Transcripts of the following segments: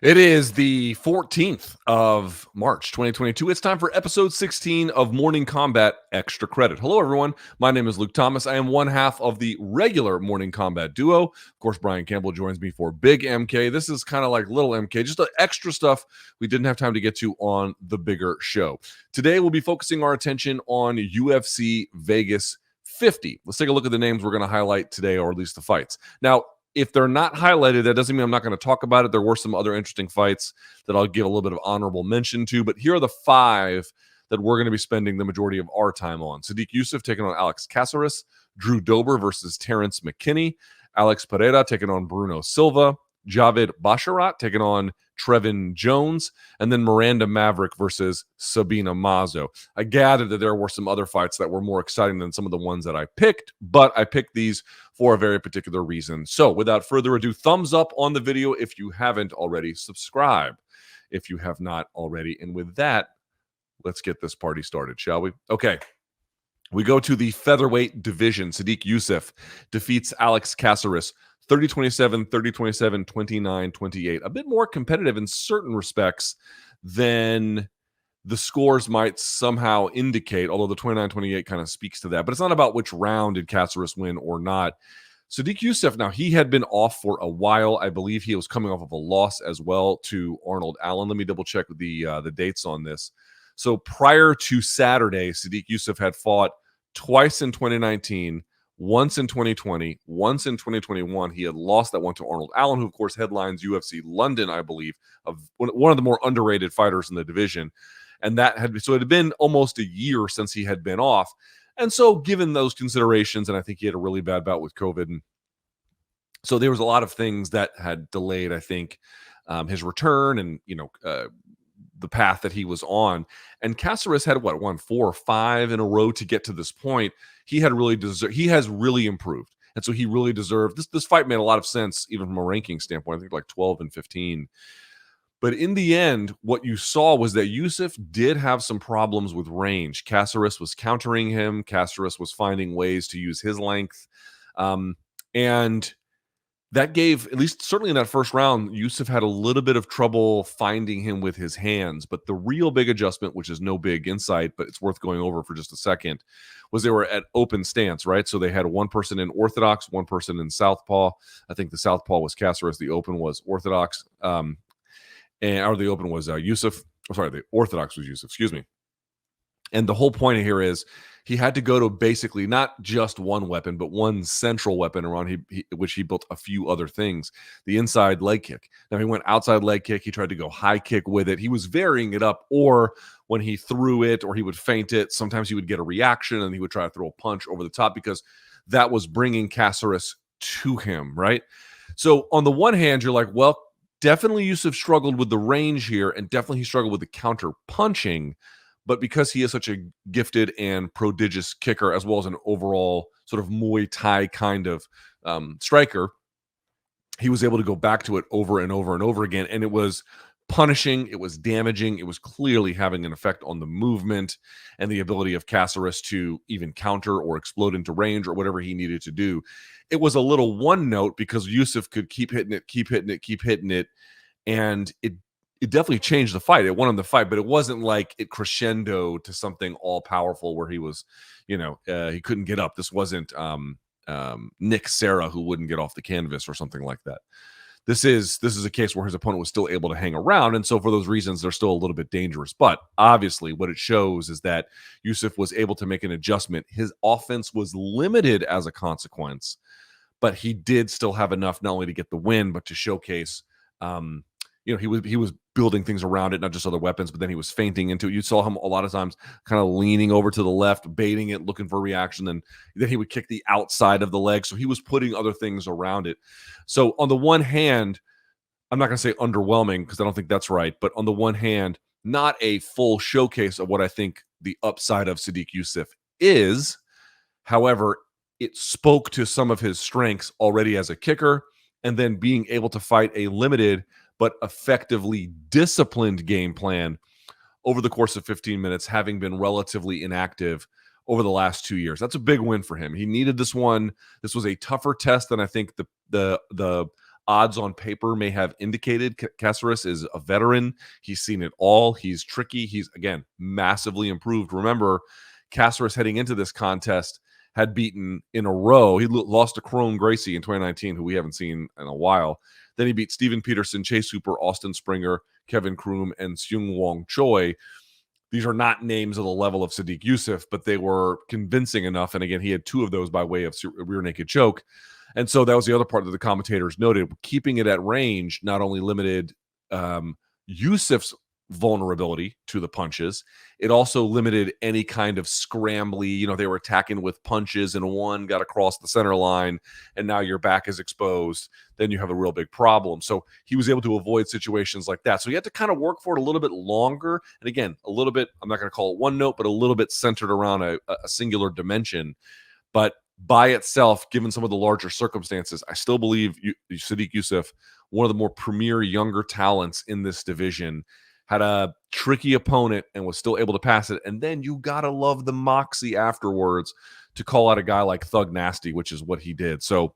It is the 14th of March, 2022. It's time for episode 16 of Morning Kombat Extra Credit. Hello, everyone. My name is Luke Thomas. I am one half of the regular Morning Kombat duo. Of course, Brian Campbell joins me for Big MK. This is kind of like Little MK, just the extra stuff we didn't have time to get to on the bigger show. Today, we'll be focusing our attention on UFC Vegas 50. Let's take a look at the names we're going to highlight today, or at least the fights. Now, if they're not highlighted, that doesn't mean I'm not going to talk about it. There were some other interesting fights that I'll give a little bit of honorable mention to, but here are the 5 that we're going to be spending the majority of our time on. Sodiq Yusuff taking on Alex Caceres, Drew Dober versus Terrance Mckinney, Alex Pereira taking on BRUNO Silva, Javid Basharat taking on Trevin Jones, and then Miranda Maverick versus Sabina Mazo. I gathered that there were some other fights that were more exciting than some of the ones that I picked, but I picked these for a very particular reason. So without further ado, thumbs up on the video if you haven't already, subscribe if you have not already. And with that, let's get this party started, shall we? Okay. We go to the featherweight division. Sodiq Yusuff defeats Alex Caceres 30-27, 30-27, 29-28. A bit more competitive in certain respects than the scores might somehow indicate, although the 29-28 kind of speaks to that. But it's not about which round did Caceres win or not. Sodiq Yusuff, now he had been off for a while. I believe he was coming off of a loss as well to Arnold Allen. Let me double check the dates on this. So prior to Saturday, Sodiq Yusuff had fought twice in 2019, once in 2020, once in 2021. He had lost that one to Arnold Allen, who, of course, headlines UFC London, I believe, of one of the more underrated fighters in the division. And it had been almost a year since he had been off. And so given those considerations, and I think he had a really bad bout with COVID, and so there was a lot of things that had delayed, I think, his return and, the path that he was on. And Caceres had won 4 or 5 in a row to get to this point. He has really improved. And so he really deserved this fight. Made a lot of sense, even from a ranking standpoint. I think like 12 and 15. But in the end, what you saw was that Yusuff did have some problems with range. Caceres was countering him. Caceres was finding ways to use his length. And that gave, at least certainly in that first round, Yusuff had a little bit of trouble finding him with his hands. But the real big adjustment, which is no big insight, but it's worth going over for just a second, was they were at open stance, right? So they had one person in orthodox, one person in southpaw. I think the southpaw was Caceres, the open was orthodox, the open was Yusuff. Oh, sorry, the orthodox was Yusuff. Excuse me. And the whole point here is he had to go to basically not just one weapon, but one central weapon around which he built a few other things. The inside leg kick. Now he went outside leg kick. He tried to go high kick with it. He was varying it up, or when he threw it or he would feint it, sometimes he would get a reaction and he would try to throw a punch over the top because that was bringing Caceres to him, right? So on the one hand, you're like, well, definitely Yusuff struggled with the range here, and definitely he struggled with the counter punching. But because he is such a gifted and prodigious kicker, as well as an overall sort of Muay Thai kind of striker, he was able to go back to it over and over and over again. And it was punishing, it was damaging, it was clearly having an effect on the movement and the ability of Caceres to even counter or explode into range or whatever he needed to do. It was a little one note because Yusuff could keep hitting it, and it definitely changed the fight. It won him the fight, but it wasn't like it crescendo to something all powerful where he was, he couldn't get up. This wasn't Nick Serra, who wouldn't get off the canvas or something like that. This is a case where his opponent was still able to hang around, and so for those reasons, they're still a little bit dangerous. But obviously, what it shows is that Yusuff was able to make an adjustment. His offense was limited as a consequence, but he did still have enough not only to get the win, but to showcase. He was building things around it, not just other weapons, but then he was feinting into it. You saw him a lot of times kind of leaning over to the left, baiting it, looking for a reaction. Then he would kick the outside of the leg. So he was putting other things around it. So on the one hand, I'm not going to say underwhelming because I don't think that's right. But on the one hand, not a full showcase of what I think the upside of Sodiq Yusuff is. However, it spoke to some of his strengths already as a kicker, and then being able to fight a limited but effectively disciplined game plan over the course of 15 minutes, having been relatively inactive over the last 2 years. That's a big win for him. He needed this one. This was a tougher test than I think the odds on paper may have indicated. Caceres is a veteran. He's seen it all. He's tricky. He's, again, massively improved. Remember, Caceres heading into this contest had beaten in a row. He lost to Crone Gracie in 2019, who we haven't seen in a while. Then he beat Steven Peterson, Chase Hooper, Austin Springer, Kevin Kroom, and Seung Wong Choi. These are not names of the level of Sodiq Yusuff, but they were convincing enough. And again, he had 2 of those by way of rear naked choke. And so that was the other part that the commentators noted. Keeping it at range not only limited Yusuff's vulnerability to the punches, it also limited any kind of scrambly, they were attacking with punches and one got across the center line and now your back is exposed. Then you have a real big problem. So he was able to avoid situations like that. So you had to kind of work for it a little bit longer. And again, a little bit, I'm not going to call it one note, but a little bit centered around a singular dimension. But by itself, given some of the larger circumstances, I still believe Sodiq Yusuff, one of the more premier younger talents in this division, had a tricky opponent and was still able to pass it. And then you got to love the moxie afterwards to call out a guy like Thug Nasty, which is what he did. So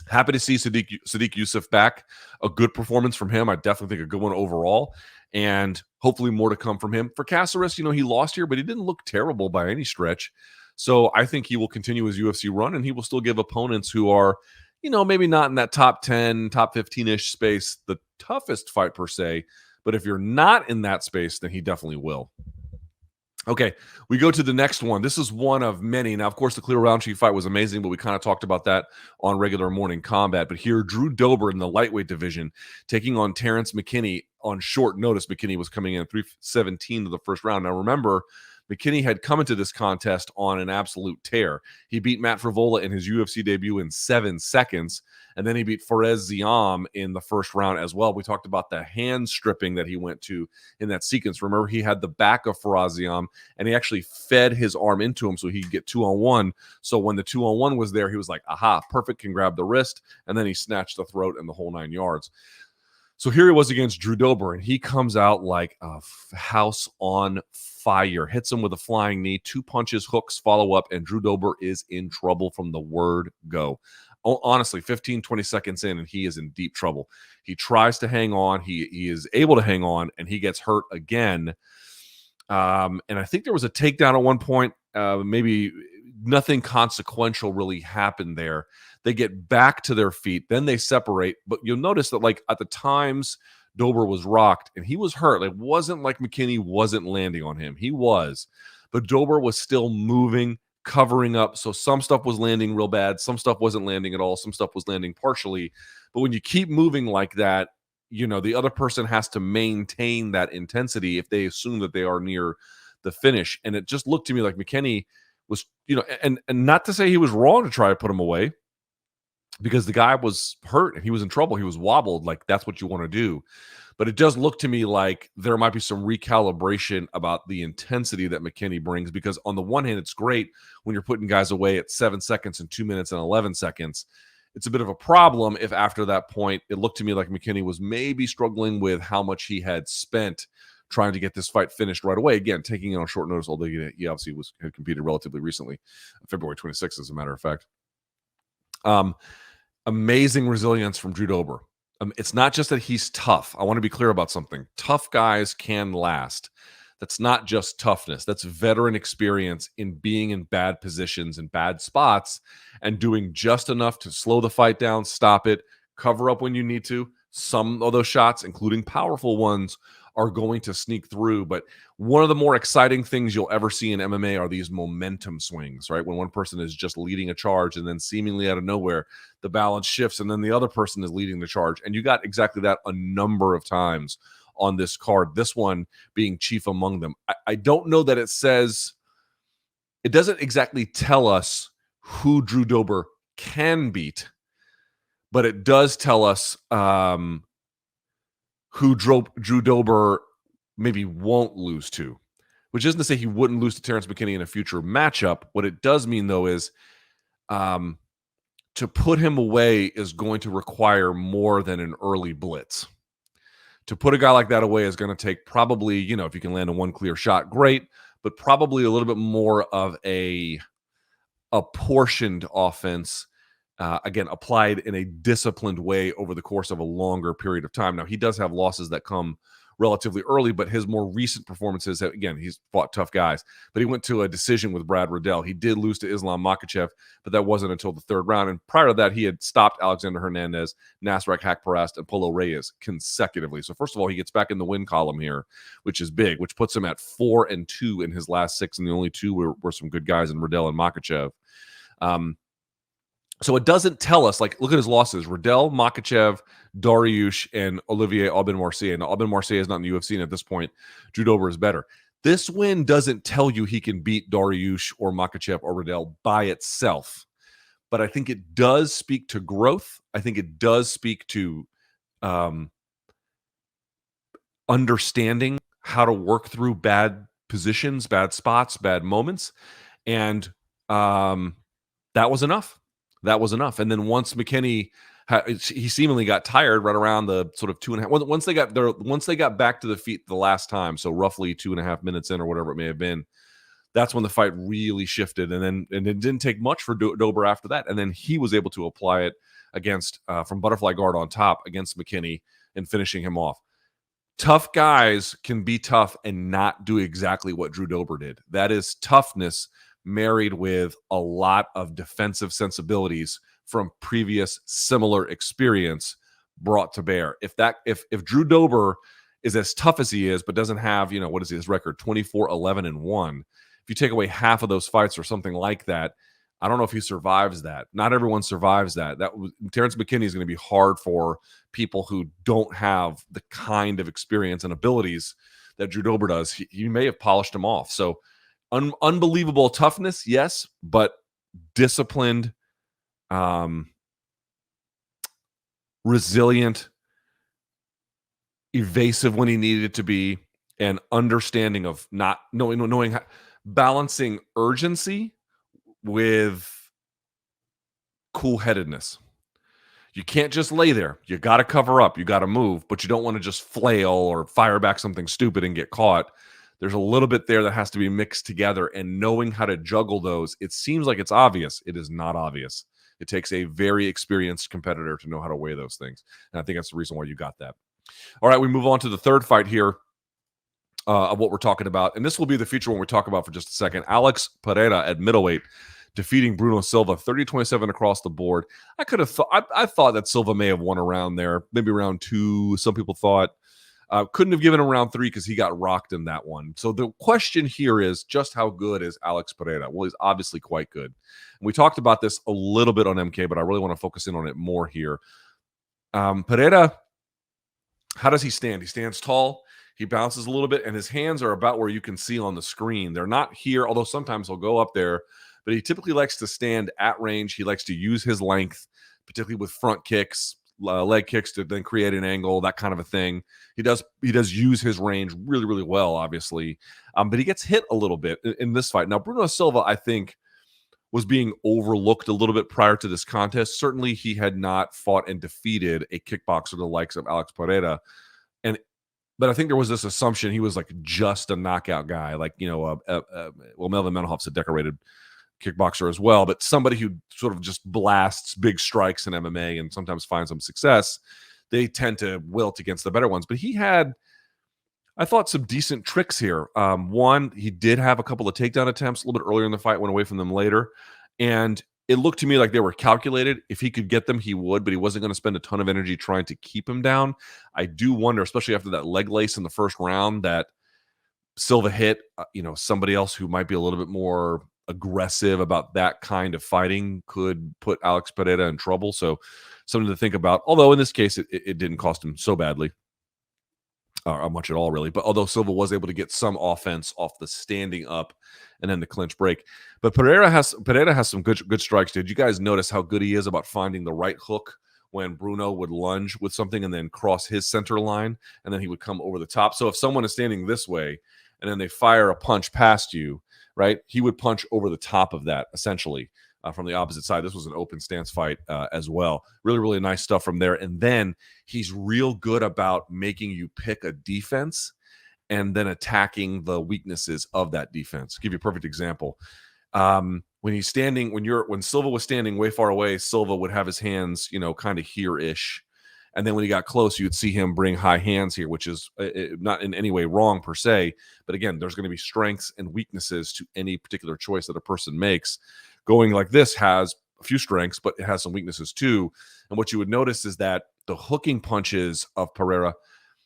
happy to see Sodiq Yusuff back. A good performance from him. I definitely think a good one overall. And hopefully more to come from him. For Caceres, he lost here, but he didn't look terrible by any stretch. So I think he will continue his UFC run, and he will still give opponents who are, maybe not in that top 10, top 15-ish space, the toughest fight per se. But if you're not in that space, then he definitely will. Okay, we go to the next one. This is one of many. Now, of course, the Clear Roundtree fight was amazing, but we kind of talked about that on regular Morning Kombat. But here, Drew Dober in the lightweight division taking on Terrance Mckinney on short notice. Mckinney was coming in at 3:17 of the first round. Now, remember, Mckinney had come into this contest on an absolute tear. He beat Matt Frivola in his UFC debut in 7 seconds, and then he beat Fares Ziam in the first round as well. We talked about the hand stripping that he went to in that sequence. Remember, he had the back of Fares Ziam, and he actually fed his arm into him so he could get 2-on-1. So when the 2-on-1 was there, he was like, aha, perfect, can grab the wrist, and then he snatched the throat and the whole 9 yards. So here he was against Drew Dober, and he comes out like a house on fire, hits him with a flying knee, 2 punches, hooks, follow up, and Drew Dober is in trouble from the word go. Honestly, 15, 20 seconds in, and he is in deep trouble. He tries to hang on. He is able to hang on, and he gets hurt again. And I think there was a takedown at one point. Maybe nothing consequential really happened there. They get back to their feet. Then they separate. But you'll notice that, like, at the times Dober was rocked and he was hurt. It wasn't like Mckinney wasn't landing on him. He was. But Dober was still moving, covering up. So some stuff was landing real bad. Some stuff wasn't landing at all. Some stuff was landing partially. But when you keep moving like that, the other person has to maintain that intensity if they assume that they are near the finish. And it just looked to me like Mckinney was, and not to say he was wrong to try to put him away, because the guy was hurt and he was in trouble. He was wobbled. Like, that's what you want to do. But it does look to me like there might be some recalibration about the intensity that Mckinney brings, because on the one hand, it's great when you're putting guys away at 7 seconds and 2 minutes and 11 seconds. It's a bit of a problem if after that point, it looked to me like Mckinney was maybe struggling with how much he had spent trying to get this fight finished right away. Again, taking it on short notice, although he obviously had competed relatively recently, February 26th, as a matter of fact. Amazing resilience from Drew Dober. It's not just that he's tough. I want to be clear about something. Tough guys can last. That's not just toughness. That's veteran experience in being in bad positions and bad spots and doing just enough to slow the fight down, stop it, cover up when you need to. Some of those shots, including powerful ones, are going to sneak through. But one of the more exciting things you'll ever see in MMA are these momentum swings, right? When one person is just leading a charge and then seemingly out of nowhere, the balance shifts and then the other person is leading the charge. And you got exactly that a number of times on this card, this one being chief among them. I don't know that it doesn't exactly tell us who Drew Dober can beat, but it does tell us who Drew Dober maybe won't lose to, which isn't to say he wouldn't lose to Terrance Mckinney in a future matchup. What it does mean, though, is to put him away is going to require more than an early blitz. To put a guy like that away is going to take probably, if you can land a one clear shot, great, but probably a little bit more of a apportioned offense again, applied in a disciplined way over the course of a longer period of time. Now, he does have losses that come relatively early, but his more recent performances, again, he's fought tough guys, but he went to a decision with Brad Riddell. He did lose to Islam Makhachev, but that wasn't until the third round. And prior to that, he had stopped Alexander Hernandez, Nasrat Haqparast, and Polo Reyes consecutively. So first of all, he gets back in the win column here, which is big, which puts him at 4-2 in his last 6, and the only 2 were some good guys in Riddell and Makhachev. So it doesn't tell us, like, look at his losses: Riddell, Makhachev, Dariush, and Olivier Aubin-Mercier. Now, Aubin-Mercier is not in the UFC, and at this point, Drew Dober is better. This win doesn't tell you he can beat Dariush or Makhachev or Riddell by itself. But I think it does speak to growth. I think it does speak to understanding how to work through bad positions, bad spots, bad moments. And that was enough. That was enough. And then once Mckinney, he seemingly got tired right around the sort of 2.5. Once they got back to the feet the last time, so roughly 2.5 minutes in or whatever it may have been, that's when the fight really shifted. And it didn't take much for Dober after that. And then he was able to apply it against from butterfly guard on top against McKinney and finishing him off. Tough guys can be tough and not do exactly what Drew Dober did. That is toughness married with a lot of defensive sensibilities from previous similar experience brought to bear. If Drew Dober is as tough as he is, but doesn't have, what is his record? 24-11-1. If you take away half of those fights or something like that, I don't know if he survives that. Not everyone survives that. Terrance McKinney is going to be hard for people who don't have the kind of experience and abilities that Drew Dober does. He may have polished him off. So unbelievable toughness, yes, but disciplined, resilient, evasive when he needed to be, and understanding of not knowing how, balancing urgency with cool-headedness. You can't just lay there. You got to cover up. You got to move, but you don't want to just flail or fire back something stupid and get caught. There's a little bit there that has to be mixed together, and knowing how to juggle those. It seems like it's obvious. It is not obvious. It takes a very experienced competitor to know how to weigh those things. And I think that's the reason why you got that. All right, we move on to the third fight here of what we're talking about. And this will be the feature one we talk about for just a second. Alex Pereira at middleweight defeating Bruno Silva, 30-27 across the board. I thought that Silva may have won around there, maybe round 2. Some people thought. Couldn't have given him round 3 because he got rocked in that one. So the question here is just how good is Alex Pereira? Well, he's obviously quite good. And we talked about this a little bit on MK, but I really want to focus in on it more here. Pereira, how does he stand? He stands tall. He bounces a little bit, and his hands are about where you can see on the screen. They're not here, although sometimes he'll go up there. But he typically likes to stand at range. He likes to use his length, particularly with front kicks, leg kicks to then create an angle, that kind of a thing. He does use his range really, really well, obviously. But he gets hit a little bit in this fight. Now, Bruno Silva, I think, was being overlooked a little bit prior to this contest. Certainly, he had not fought and defeated a kickboxer the likes of Alex Pereira. But I think there was this assumption he was like just a knockout guy. Like, well, Melvin Mendelhoff's a decorated kickboxer as well, but somebody who sort of just blasts big strikes in MMA and sometimes finds some success. They tend to wilt against the better ones. But he had, I thought, some decent tricks here. One, he did have a couple of takedown attempts a little bit earlier in the fight, went away from them later. And it looked to me like they were calculated. If he could get them, he would, but he wasn't going to spend a ton of energy trying to keep him down. I do wonder, especially after that leg lace in the first round that Silva hit, somebody else who might be a little bit more aggressive about that kind of fighting could put Alex Pereira in trouble. So something to think about. Although in this case, it didn't cost him so badly. Or much at all, really. But although Silva was able to get some offense off the standing up and then the clinch break. But Pereira has some good strikes. Did you guys notice how good he is about finding the right hook when Bruno would lunge with something and then cross his center line, and then he would come over the top? So if someone is standing this way and then they fire a punch past you, right, he would punch over the top of that, essentially, from the opposite side. This was an open stance fight as well. Really, really nice stuff from there. And then he's real good about making you pick a defense and then attacking the weaknesses of that defense. I'll give you a perfect example. when Silva was standing way far away, Silva would have his hands, kind of here-ish. And then when he got close, you would see him bring high hands here, which is not in any way wrong per se. But again, there's going to be strengths and weaknesses to any particular choice that a person makes. Going like this has a few strengths, but it has some weaknesses too. And what you would notice is that the hooking punches of Pereira,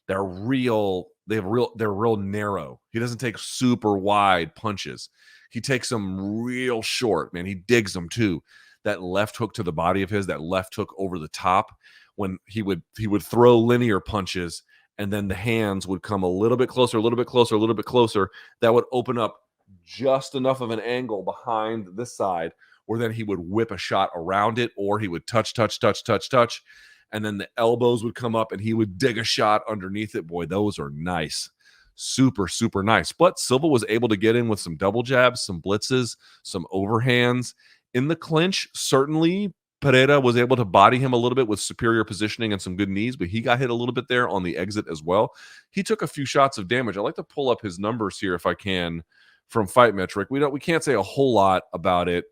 they're real narrow. He doesn't take super wide punches. He takes them real short, man. He digs them too. That left hook to the body of his, that left hook over the top, when he would throw linear punches, and then the hands would come a little bit closer, a little bit closer, a little bit closer. That would open up just enough of an angle behind this side where then he would whip a shot around it, or he would touch. And then the elbows would come up and he would dig a shot underneath it. Boy, those are nice. Super, super nice. But Silva was able to get in with some double jabs, some blitzes, some overhands. In the clinch, certainly Pereira was able to body him a little bit with superior positioning and some good knees, but he got hit a little bit there on the exit as well. He took a few shots of damage. I'd like to pull up his numbers here if I can from Fight Metric. We can't say a whole lot about it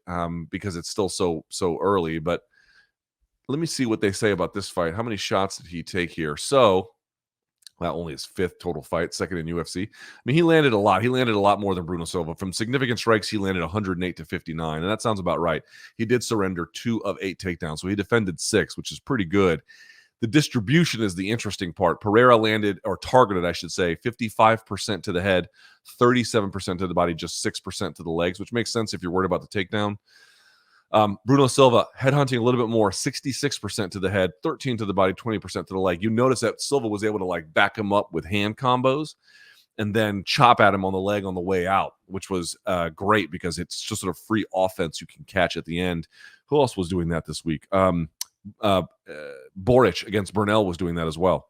because it's still so early, but let me see what they say about this fight. How many shots did he take here? So, well, only his 5th total fight, 2nd in UFC. I mean, he landed a lot. He landed a lot more than BRUNO Silva. From significant strikes, he landed 108 to 59, and that sounds about right. He did surrender 2 of 8 takedowns, so he defended 6, which is pretty good. The distribution is the interesting part. Pereira targeted, I should say, 55% to the head, 37% to the body, just 6% to the legs, which makes sense if you're worried about the takedown. BRUNO Silva, headhunting a little bit more, 66% to the head, 13% to the body, 20% to the leg. You notice that Silva was able to back him up with hand combos and then chop at him on the leg on the way out, which was great because it's just sort of free offense you can catch at the end. Who else was doing that this week? Boric against Burnell was doing that as well.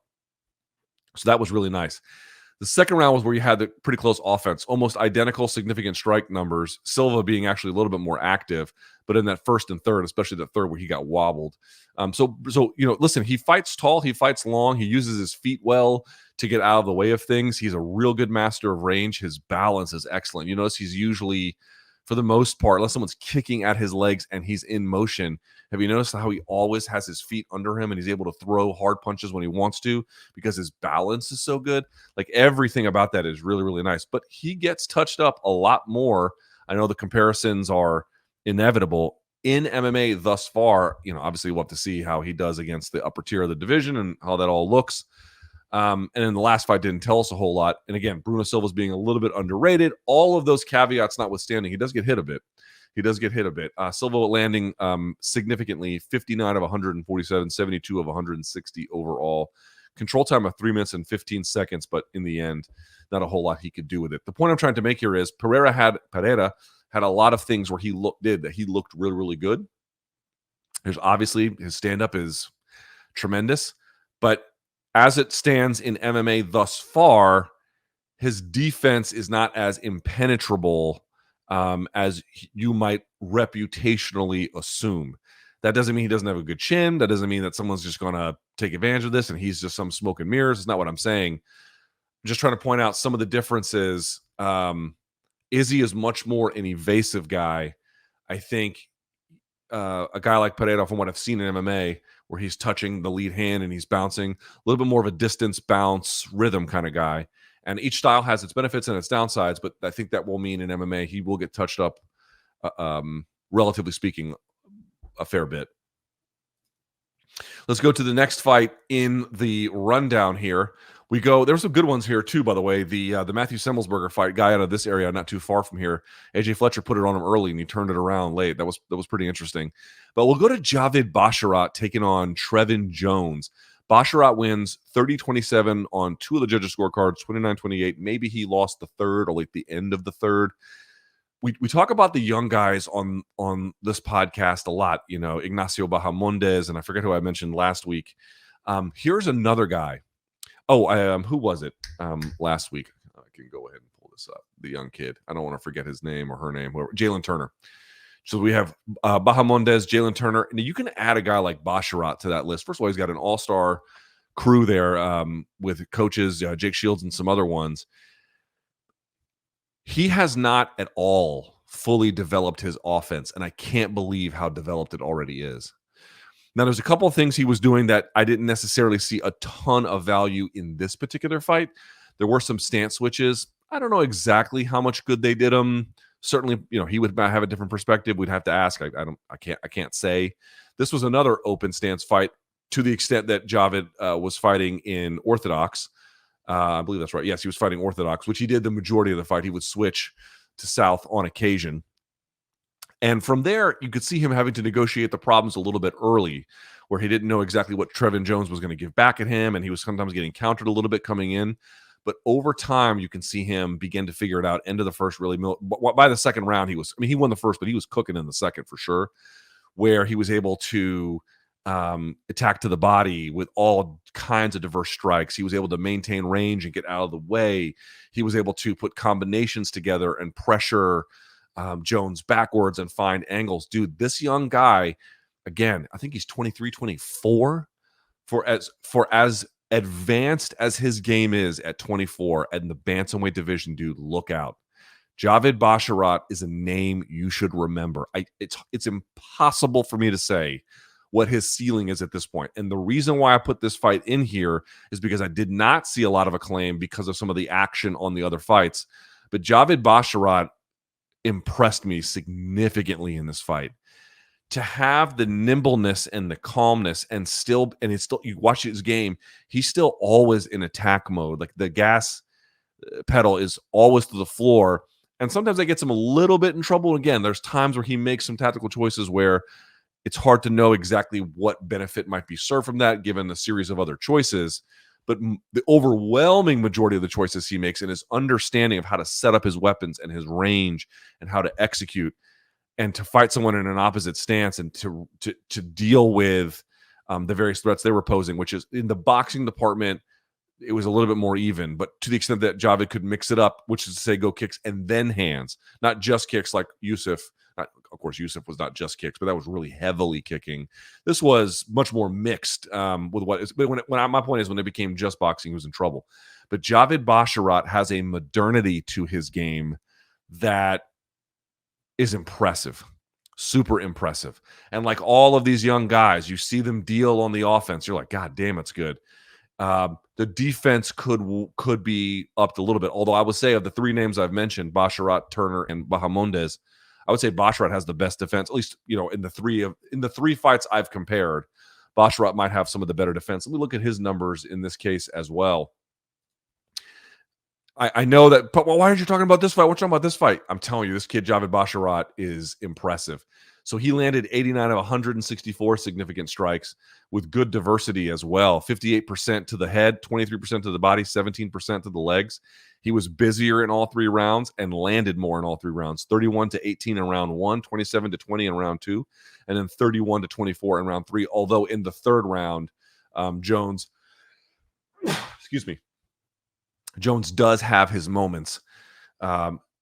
So that was really nice. The second round was where you had the pretty close offense, almost identical significant strike numbers, Silva being actually a little bit more active, but in that first and third, especially the third where he got wobbled. So listen, he fights tall, he fights long, he uses his feet well to get out of the way of things. He's a real good master of range. His balance is excellent. You notice he's usually, for the most part, unless someone's kicking at his legs and he's in motion, have you noticed how he always has his feet under him and he's able to throw hard punches when he wants to because his balance is so good? Everything about that is really, really nice. But he gets touched up a lot more. I know the comparisons are inevitable in MMA thus far. Obviously we'll have to see how he does against the upper tier of the division and how that all looks. And then the last fight didn't tell us a whole lot. And again, BRUNO Silva's being a little bit underrated. All of those caveats notwithstanding, he does get hit a bit. Silva landing significantly, 59 of 147, 72 of 160 overall. Control time of 3 minutes and 15 seconds, but in the end, not a whole lot he could do with it. The point I'm trying to make here is Pereira had a lot of things where he looked really, really good. There's obviously his stand-up is tremendous, but as it stands in MMA thus far, his defense is not as impenetrable as you might reputationally assume. That doesn't mean he doesn't have a good chin. That doesn't mean that someone's just going to take advantage of this and he's just some smoke and mirrors. It's not what I'm saying. I'm just trying to point out some of the differences. Izzy is much more an evasive guy. I think a guy like Pereira, from what I've seen in MMA, where he's touching the lead hand and he's bouncing, a little bit more of a distance bounce rhythm kind of guy. And each style has its benefits and its downsides, but I think that will mean in MMA he will get touched up, relatively speaking, a fair bit. Let's go to the next fight in the rundown here. There's some good ones here too, by the way. The Matthew Semmelsberger fight, guy out of this area, not too far from here. AJ Fletcher put it on him early and he turned it around late. That was pretty interesting. But we'll go to Javid Basharat taking on Trevin Jones. Basharat wins 30-27 on 2 of the judges' scorecards, 29-28. Maybe he lost the third or the end of the third. We talk about the young guys on this podcast a lot, Ignacio Bahamondes, and I forget who I mentioned last week. Here's another guy. Who was it last week? I can go ahead and pull this up. The young kid. I don't want to forget his name or her name. Jalen Turner. So we have Bahamondes, Jalen Turner, and you can add a guy like Basharat to that list. First of all, he's got an all-star crew there with coaches, Jake Shields and some other ones. He has not at all fully developed his offense, and I can't believe how developed it already is. Now, there's a couple of things he was doing that I didn't necessarily see a ton of value in this particular fight. There were some stance switches. I don't know exactly how much good they did him. Certainly, he would have a different perspective. We'd have to ask. I can't say. This was another open stance fight to the extent that Javid was fighting in orthodox. I believe that's right. Yes, he was fighting orthodox, which he did the majority of the fight. He would switch to south on occasion. And from there, you could see him having to negotiate the problems a little bit early, where he didn't know exactly what Trevin Jones was going to give back at him, and he was sometimes getting countered a little bit coming in. But over time, you can see him begin to figure it out. End of the first, really. By the second round, he won the first, but he was cooking in the second for sure, where he was able to attack to the body with all kinds of diverse strikes. He was able to maintain range and get out of the way. He was able to put combinations together and pressure Jones backwards and find angles. Dude, this young guy, again, I think he's 23, 24. For as advanced as his game is at 24 and the bantamweight division, dude, look out. Javid Basharat is a name you should remember. It's impossible for me to say what his ceiling is at this point. And the reason why I put this fight in here is because I did not see a lot of acclaim because of some of the action on the other fights. But Javid Basharat impressed me significantly in this fight. To have the nimbleness and the calmness and it's still, you watch his game, he's still always in attack mode. Like the gas pedal is always to the floor. And sometimes that gets him a little bit in trouble. Again, there's times where he makes some tactical choices where it's hard to know exactly what benefit might be served from that, given the series of other choices. But the overwhelming majority of the choices he makes and his understanding of how to set up his weapons and his range and how to execute and to fight someone in an opposite stance and to deal with the various threats they were posing, which is in the boxing department, it was a little bit more even. But to the extent that Javid could mix it up, which is to say go kicks and then hands, not just kicks like Yusuff. Of course, Yusuff was not just kicks, but that was really heavily kicking. This was much more mixed with what is. But my point is, when it became just boxing, he was in trouble. But Javid Basharat has a modernity to his game that is impressive, super impressive. And like all of these young guys, you see them deal on the offense. You're like, God damn, it's good. The defense could be upped a little bit. Although I would say of the three names I've mentioned, Basharat, Turner, and Bahamondes, I would say Basharat has the best defense, at least, in the three fights I've compared. Basharat might have some of the better defense. Let me look at his numbers in this case as well. I know that, but why aren't you talking about this fight? What you talking about this fight? I'm telling you, this kid, Javid Basharat, is impressive. So he landed 89 of 164 significant strikes with good diversity as well. 58% to the head, 23% to the body, 17% to the legs. He was busier in all three rounds and landed more in all three rounds. 31 to 18 in round one, 27 to 20 in round two, and then 31 to 24 in round three. Although in the third round, Jones, excuse me, Jones does have his moments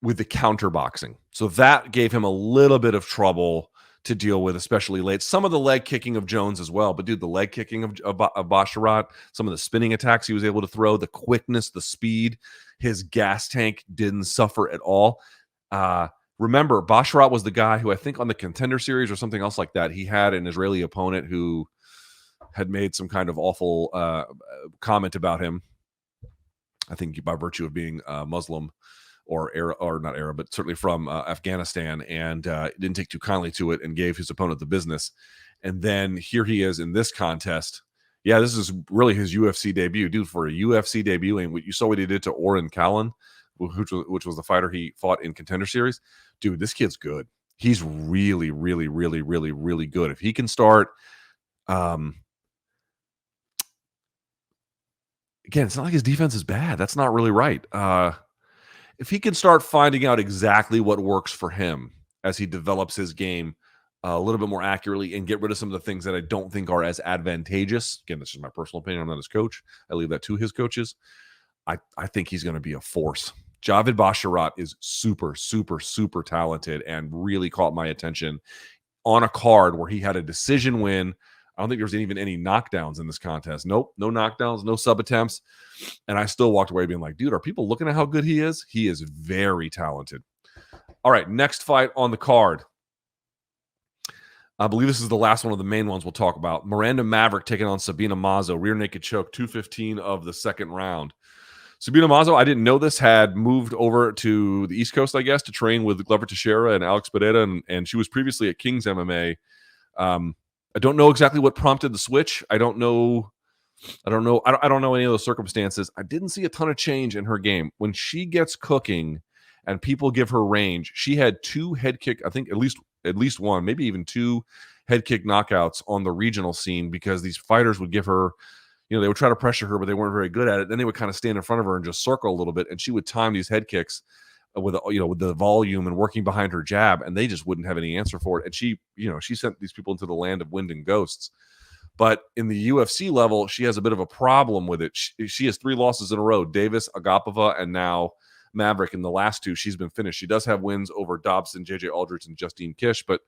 with the counter boxing. So that gave him a little bit of trouble to deal with, especially late. Some of the leg kicking of Jones as well. But, dude, the leg kicking of Basharat, some of the spinning attacks he was able to throw, the quickness, the speed, his gas tank didn't suffer at all. Remember, Basharat was the guy who I think on the Contender Series or something else like that, he had an Israeli opponent who had made some kind of awful comment about him. I think by virtue of being Muslim or not Arab, but certainly from Afghanistan, and didn't take too kindly to it and gave his opponent the business. And then here he is in this contest. Yeah, this is really his UFC debut. Dude, for a UFC debut, and you saw what he did to Oren Callan, which was the fighter he fought in Contender Series. Dude, this kid's good. He's really, really, really, really, really good. If he can start... Again, it's not like his defense is bad. That's not really right. If he can start finding out exactly what works for him as he develops his game a little bit more accurately and get rid of some of the things that I don't think are as advantageous. Again, this is my personal opinion. I'm not his coach. I leave that to his coaches. I think he's going to be a force. Javid Basharat is super, super, super talented and really caught my attention on a card where he had a decision win. I don't think there's even any knockdowns in this contest. Nope, no knockdowns, no sub attempts. And I still walked away being like, dude, are people looking at how good he is? He is very talented. All right, next fight on the card. I believe this is the last one of the main ones we'll talk about. Miranda Maverick taking on Sabina Mazo, rear naked choke, 2:15 of the second round. Sabina Mazo, I didn't know this, had moved over to the East Coast, I guess, to train with Glover Teixeira and Alex Pereira, and she was previously at King's MMA. I don't know exactly what prompted the switch. I don't know any of those circumstances. I didn't see a ton of change in her game. When she gets cooking and people give her range, she had 2 head kick, I think at least one, maybe even 2 head kick knockouts on the regional scene, because these fighters would give her, they would try to pressure her, but they weren't very good at it. Then they would kind of stand in front of her and just circle a little bit, and she would time these head kicks with the volume and working behind her jab, and they just wouldn't have any answer for it. And she sent these people into the land of wind and ghosts. But in the UFC level, she has a bit of a problem with it. She has 3 losses in a row: Davis, Agapova, and now Maverick. In the last 2, she's been finished. She does have wins over Dobson, JJ Aldrich, and Justine Kish, but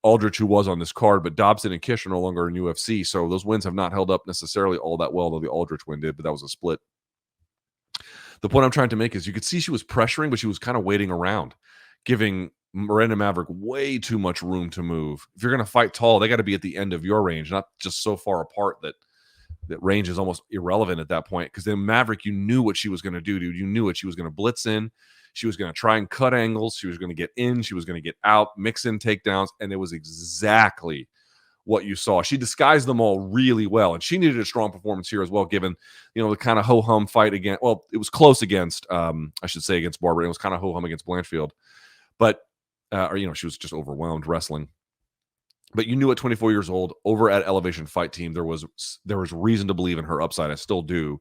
Aldrich, who was on this card, but Dobson and Kish are no longer in UFC, so those wins have not held up necessarily all that well, though the Aldrich win did, but that was a split. The point I'm trying to make is you could see she was pressuring, but she was kind of waiting around, giving Miranda Maverick way too much room to move. If you're going to fight tall, they got to be at the end of your range, not just so far apart that range is almost irrelevant at that point. Because then Maverick, you knew what she was going to do, dude. You knew it. She was going to blitz in. She was going to try and cut angles. She was going to get in. She was going to get out, mix in takedowns. And it was exactly what you saw. She disguised them all really well. And she needed a strong performance here as well, given, the kind of ho-hum fight against, well, it was close against, against Barbara. It was kind of ho-hum against Blanchfield. But, she was just overwhelmed wrestling. But you knew at 24 years old, over at Elevation Fight Team, there was reason to believe in her upside. I still do.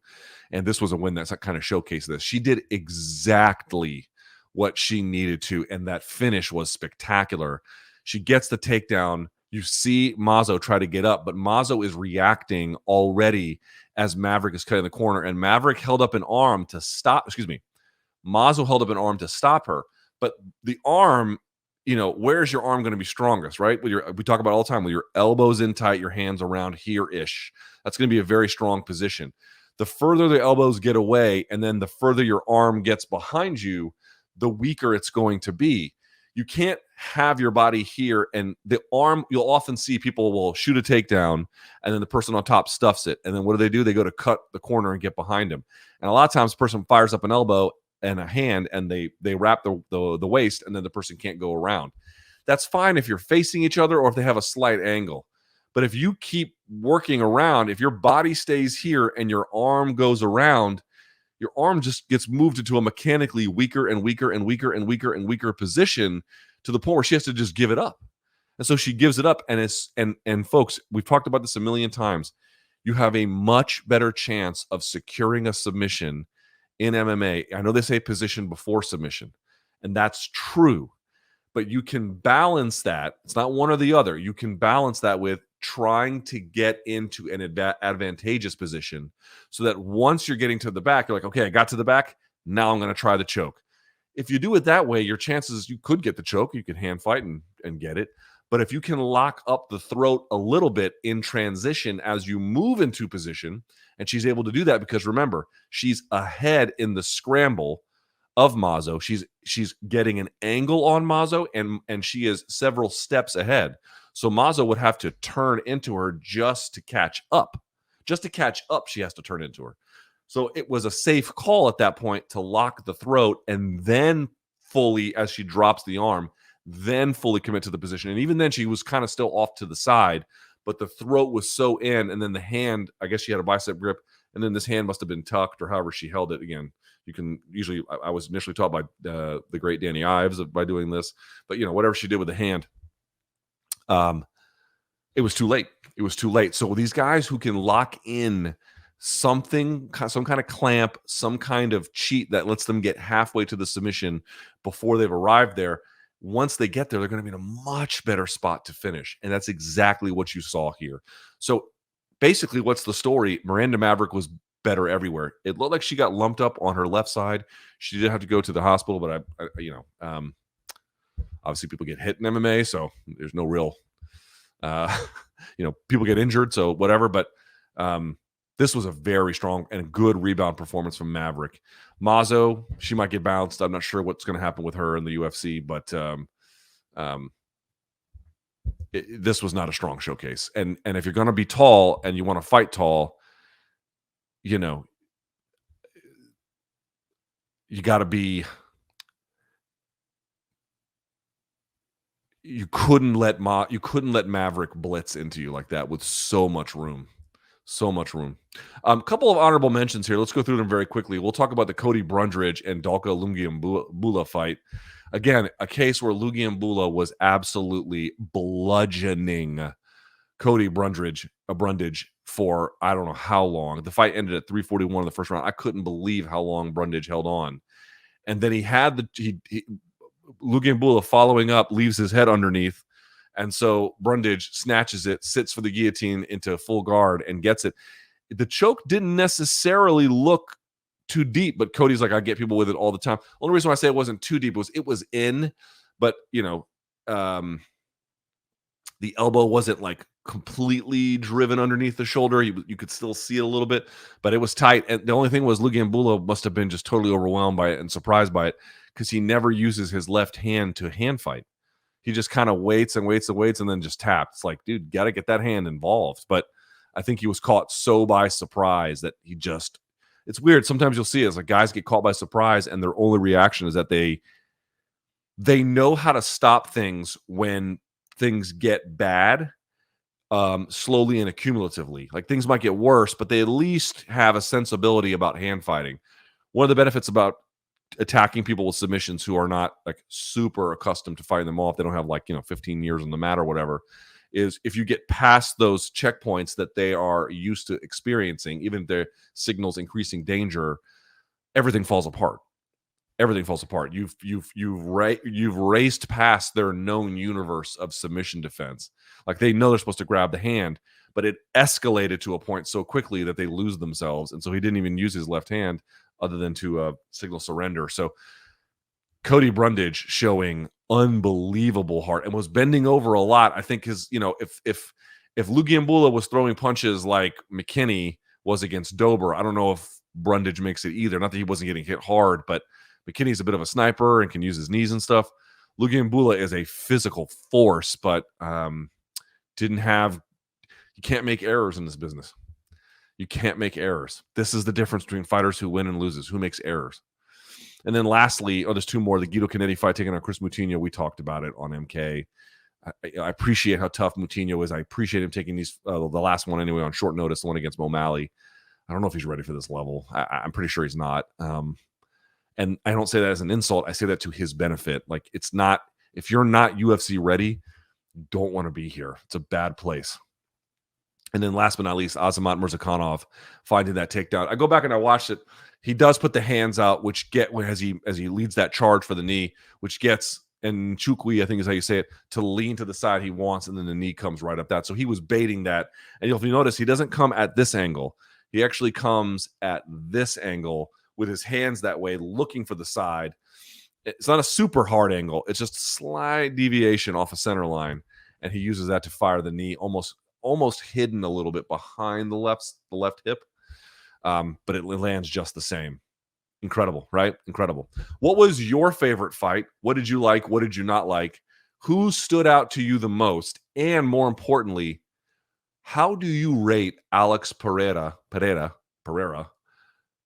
And this was a win that's kind of showcased this. She did exactly what she needed to, and that finish was spectacular. She gets the takedown. You see Mazo try to get up, but Mazo is reacting already as Maverick is cutting the corner, and Maverick held up an arm to stop, Mazo held up an arm to stop her, but the arm, where's your arm going to be strongest, right? We talk about all the time, with your elbows in tight, your hands around here-ish. That's going to be a very strong position. The further the elbows get away, and then the further your arm gets behind you, the weaker it's going to be. You can't have your body here, and the arm, you'll often see people will shoot a takedown, and then the person on top stuffs it. And then what do? They go to cut the corner and get behind him. And a lot of times the person fires up an elbow and a hand, and they wrap the waist, and then the person can't go around. That's fine if you're facing each other or if they have a slight angle. But if you keep working around, if your body stays here and your arm goes around, your arm just gets moved into a mechanically weaker and weaker and weaker and weaker and weaker position, to the point where she has to just give it up. And so she gives it up, and folks, we've talked about this a million times. You have a much better chance of securing a submission in MMA. I know they say position before submission, and that's true. But you can balance that. It's not one or the other. You can balance that with trying to get into an advantageous position, so that once you're getting to the back, you're like, okay, I got to the back. Now I'm going to try the choke. If you do it that way, your chances, you could get the choke. You can hand fight and get it. But if you can lock up the throat a little bit in transition as you move into position, and she's able to do that because, remember, she's ahead in the scramble of Mazo. She's getting an angle on Mazo, and she is several steps ahead. So Mazo would have to turn into her just to catch up. Just to catch up, she has to turn into her. So it was a safe call at that point to lock the throat, and then fully, as she drops the arm, then fully commit to the position. And even then, she was kind of still off to the side, but the throat was so in, and then the hand, I guess she had a bicep grip, and then this hand must have been tucked, or however she held it. Again, you can usually, I was initially taught by the great Danny Ives by doing this, but whatever she did with the hand, it was too late. It was too late. So these guys who can lock in something, some kind of clamp, some kind of cheat that lets them get halfway to the submission before they've arrived there, once they get there, they're going to be in a much better spot to finish. And that's exactly what you saw here. So basically, what's the story? Miranda Maverick was better everywhere. It looked like she got lumped up on her left side. She did have to go to the hospital, but obviously people get hit in MMA, so there's no real, people get injured, so whatever. But This was a very strong and good rebound performance from Maverick. Mazo, she might get bounced. I'm not sure what's going to happen with her in the UFC, but this was not a strong showcase. And if you're going to be tall and you want to fight tall, you know, you got to be. You couldn't let Maverick blitz into you like that with so much room. So much room. Couple of honorable mentions here. Let's go through them very quickly. We'll talk about the Cody Brundridge and Dalka Lungiambula fight. Again, a case where Lungiambula was absolutely bludgeoning Cody Brundridge for I don't know how long. The fight ended at 3:41 in the first round. I couldn't believe how long Brundridge held on. And then he had Lungiambula following up, leaves his head underneath. And so Brundage snatches it, sits for the guillotine into full guard, and gets it. The choke didn't necessarily look too deep, but Cody's like, I get people with it all the time. Only reason why I say it wasn't too deep was it was in, but the elbow wasn't like completely driven underneath the shoulder. You could still see it a little bit, but it was tight. And the only thing was Lungiambula must have been just totally overwhelmed by it and surprised by it because he never uses his left hand to hand fight. He just kind of waits and then just taps. It's like, dude, got to get that hand involved. But I think he was caught so by surprise that it's weird. Sometimes you'll see it. It's like guys get caught by surprise and their only reaction is that they know how to stop things when things get bad, slowly and accumulatively. Like things might get worse, but they at least have a sensibility about hand fighting. One of the benefits about attacking people with submissions who are not like super accustomed to fighting them off, they don't have 15 years on the mat or whatever, is if you get past those checkpoints that they are used to experiencing, even if their signals increasing danger, everything falls apart. Everything falls apart. You've raced past their known universe of submission defense. Like they know they're supposed to grab the hand, but it escalated to a point so quickly that they lose themselves. And so he didn't even use his left hand other than to signal surrender. So Cody Brundage showing unbelievable heart and was bending over a lot. I think if Lungiambula was throwing punches like Mckinney was against Dober, I don't know if Brundage makes it either. Not that he wasn't getting hit hard, but McKinney's a bit of a sniper and can use his knees and stuff. Lungiambula is a physical force, but you can't make errors in this business. You can't make errors. This is the difference between fighters who win and loses. Who makes errors? And then lastly, there's two more. The Guido Canetti fight taking on Chris Moutinho. We talked about it on MK. I appreciate how tough Moutinho is. I appreciate him taking these, the last one anyway, on short notice, the one against O'Malley. I don't know if he's ready for this level. I'm pretty sure he's not. And I don't say that as an insult. I say that to his benefit. Like, it's not, if you're not UFC ready, you don't want to be here. It's a bad place. And then last but not least, Azamat Murzakanov finding that takedown. I go back and I watched it. He does put the hands out, which as he leads that charge for the knee, which gets, and Chukwi, I think is how you say it, to lean to the side he wants, and then the knee comes right up that. So he was baiting that. And if you notice, he doesn't come at this angle. He actually comes at this angle with his hands that way, looking for the side. It's not a super hard angle. It's just a slight deviation off a center line. And he uses that to fire the knee, almost hidden a little bit behind the left hip. But it lands just the same. Incredible, right? Incredible. What was your favorite fight? What did you like? What did you not like? Who stood out to you the most? And more importantly, how do you rate Alex Pereira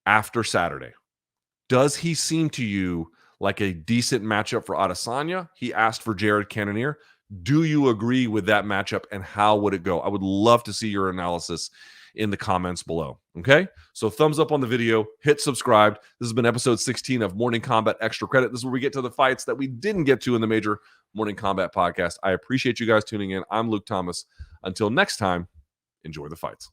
after Saturday? Does he seem to you like a decent matchup for Adesanya? He asked for Jared Cannonier. Do you agree with that matchup, and how would it go? I would love to see your analysis in the comments below. Okay? So thumbs up on the video, hit subscribe. This has been episode 16 of Morning Kombat Extra Credit. This is where we get to the fights that we didn't get to in the major Morning Kombat podcast. I appreciate you guys tuning in. I'm Luke Thomas. Until next time, enjoy the fights.